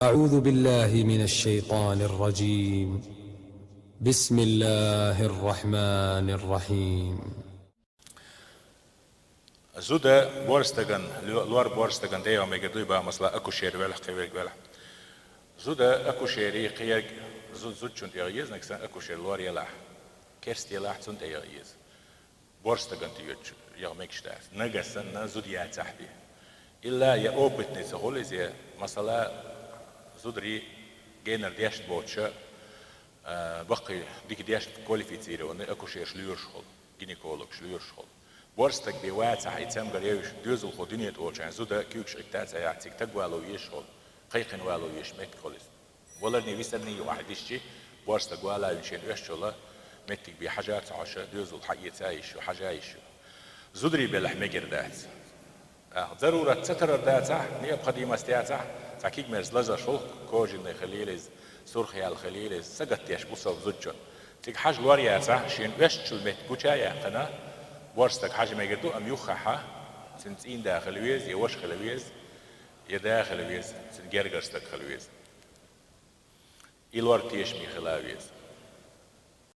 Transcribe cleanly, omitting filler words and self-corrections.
أعوذ بالله من الشيطان الرجيم. بسم الله الرحمن الرحيم. زودا بورستگان لوار بورستگان ديو ميجا دويبا مثلا اكو شير ولا قيرك ولا زودا اكو شيري قيرك زود شون تيغيز نكسن اكو شير لوار يلا كيرست يلا حتون تيغيز بورستگان تيوچ يا ميكشتاس نغسن زود يا تحبي الا يا اوبتني سهول زي مثلا زودري جينر ديشت بوتشا بقي ديك ديشت كواليفيتيرون اكو شير شلورشول جينيكولوج شلورشول بورستك بيواتع يتم قريش دوزل خودينية أولشان زودا كيوكش اكتاتا يعتيك تقوالو يشغل قيقن والو يشمت كوليس ولا نيويسرني واحد يشي بورستك والا ينشين ويشولا متك بحاجات عشا دوزل حقيتا يشو حاجا يشو زودري بلحمي قردات ضرورة تتر داتا نيب قديمة استياتا تاكيك مرز لزر شلق كوجن خليلز سرخي الخليلز سقط يش بوصف زوجون تيك حاج لورياتا شين ويشتشل مت بوشايا قنا بورستك حاجة ما يقدو أم يخحا سنتين داخل ويز يوش خلويز يداخل ويز سنجرجرستك خلويز إلور تيش مي خلاويز